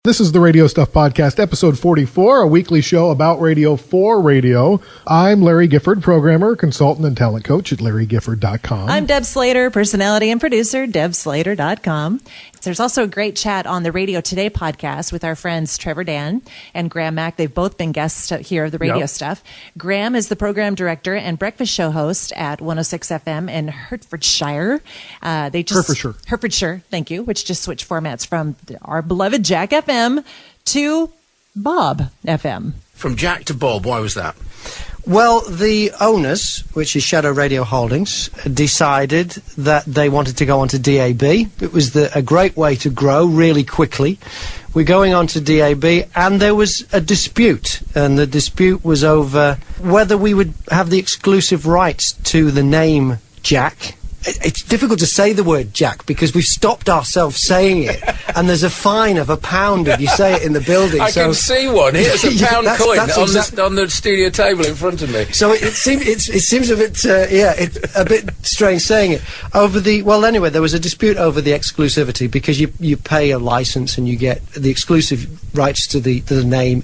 This is the Radio Stuff Podcast, episode 44, a weekly show about radio for radio. I'm Larry Gifford, programmer, consultant, and talent coach at LarryGifford.com. I'm Deb Slater, personality and producer, DebSlater.com. There's also a great chat on the Radio Today podcast with our friends Trevor Dan and Graham Mack. They've both been guests here of the Radio Stuff. Graham is the program director and breakfast show host at 106 FM in Hertfordshire. Hertfordshire, thank you, which just switched formats from our beloved Jack FM to Bob FM. From Jack to Bob, why was that? Well, the owners, which is Shadow Radio Holdings, decided that they wanted to go on to DAB. It was a great way to grow really quickly. We're going on to DAB, and there was a dispute, and the dispute was over whether we would have the exclusive rights to the name Jack. It's difficult to say the word Jack because we've stopped ourselves saying it, and there's a fine of £1 if you say it in the building. I can see one. Here's a pound coin on the studio table in front of me. So it seems a bit a bit strange saying it over the. Well, anyway, there was a dispute over the exclusivity because you pay a license and you get the exclusive rights to the name.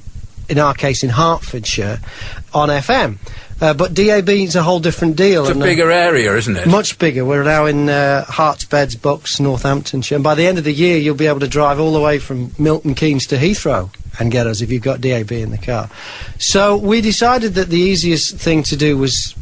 In our case, in Hertfordshire, on FM. But DAB is a whole different deal. It's a bigger area, isn't it? Much bigger. We're now in Herts, Beds, Bucks, Northamptonshire. And by the end of the year, you'll be able to drive all the way from Milton Keynes to Heathrow and get us if you've got DAB in the car. So we decided that the easiest thing to do was...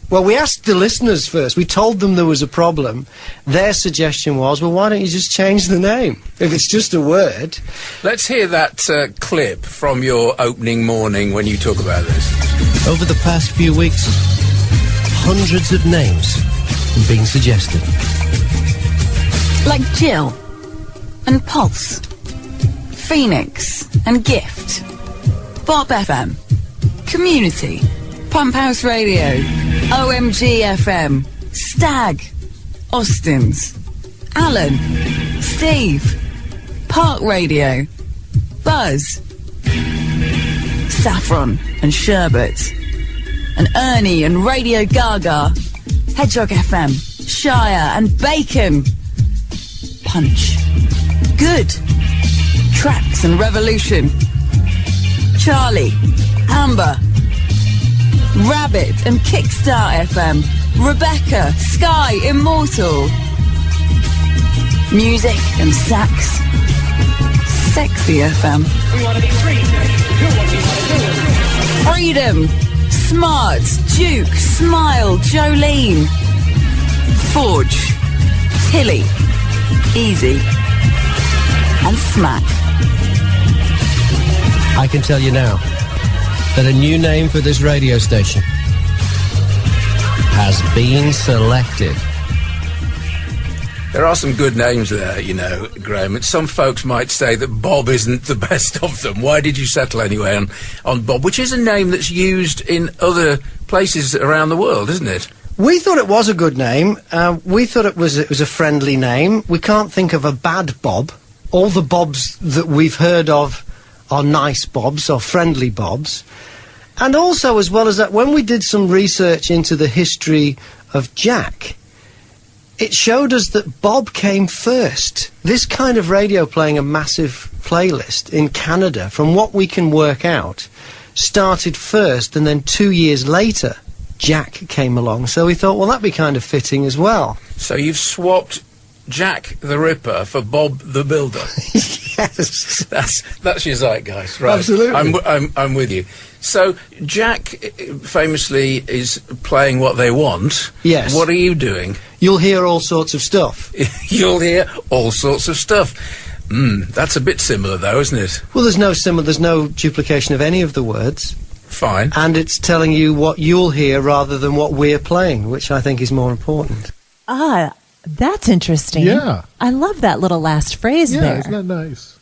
Well, we asked the listeners first. We told them there was a problem. Their suggestion was, well, why don't you just change the name? If it's just a word. Let's hear that clip from your opening morning when you talk about this. Over the past few weeks, hundreds of names have been suggested. Like Jill and Pulse, Phoenix and Gift, Bob FM, Community, Pump House Radio, OMG FM, Stag, Austin's, Alan, Steve, Park Radio, Buzz, Saffron and Sherbet, and Ernie and Radio Gaga, Hedgehog FM, Shire and Bacon, Punch, Good, Tracks and Revolution, Charlie, Amber, Rabbit and Kickstart FM, Rebecca, Sky, Immortal, Music and Sax, Sexy FM, Freedom, Smart, Duke, Smile, Jolene, Forge, Tilly, Easy, and Smack. I can tell you now that a new name for this radio station has been selected. There are some good names there, you know, Graham. And some folks might say that Bob isn't the best of them. Why did you settle anyway on Bob, which is a name that's used in other places around the world, isn't it? We thought it was a good name. We thought it was a friendly name. We can't think of a bad Bob. All the Bobs that we've heard of are nice Bobs or friendly Bobs. And also, as well as that, when we did some research into the history of Jack, it showed us that Bob came first. This kind of radio playing a massive playlist in Canada, from what we can work out, started first, and then 2 years later, Jack came along. So we thought, well, that'd be kind of fitting as well. So you've swapped Jack the Ripper for Bob the Builder. Yes. That's your zeitgeist, right? Absolutely. I'm with you. So Jack famously is playing what they want. Yes. What are you doing? You'll hear all sorts of stuff. You'll hear all sorts of stuff. That's a bit similar, though, isn't it? Well, there's no duplication of any of the words. Fine. And it's telling you what you'll hear rather than what we're playing, which I think is more important. That's interesting. Yeah. I love that little last phrase there. Yeah, isn't that nice?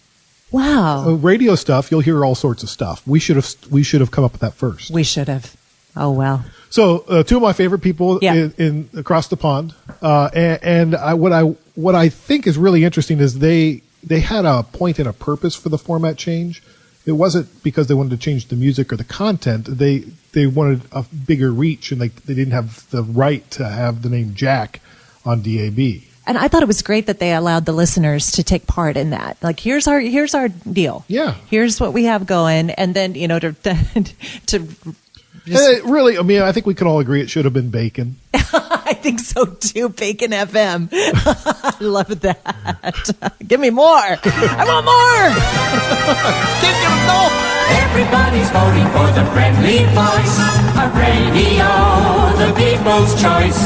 Wow. Radio stuff, you'll hear all sorts of stuff. We should have come up with that first. We should have. Oh, well. So, two of my favorite people in across the pond, what I think is really interesting is they had a point and a purpose for the format change. It wasn't because they wanted to change the music or the content. They wanted a bigger reach, and they didn't have the right to have the name Jack on DAB. And I thought it was great that they allowed the listeners to take part in that. Like, here's our deal. Yeah. Here's what we have going. And then, to really, I mean, I think we can all agree it should have been bacon. I think so too. Bacon FM. I love that. Give me more. I want more. Give them more. Everybody's voting for the friendly voice of radio, the people's choice.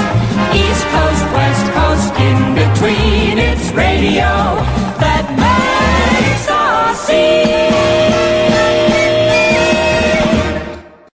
East Coast, West Coast, in between, it's radio that makes us see.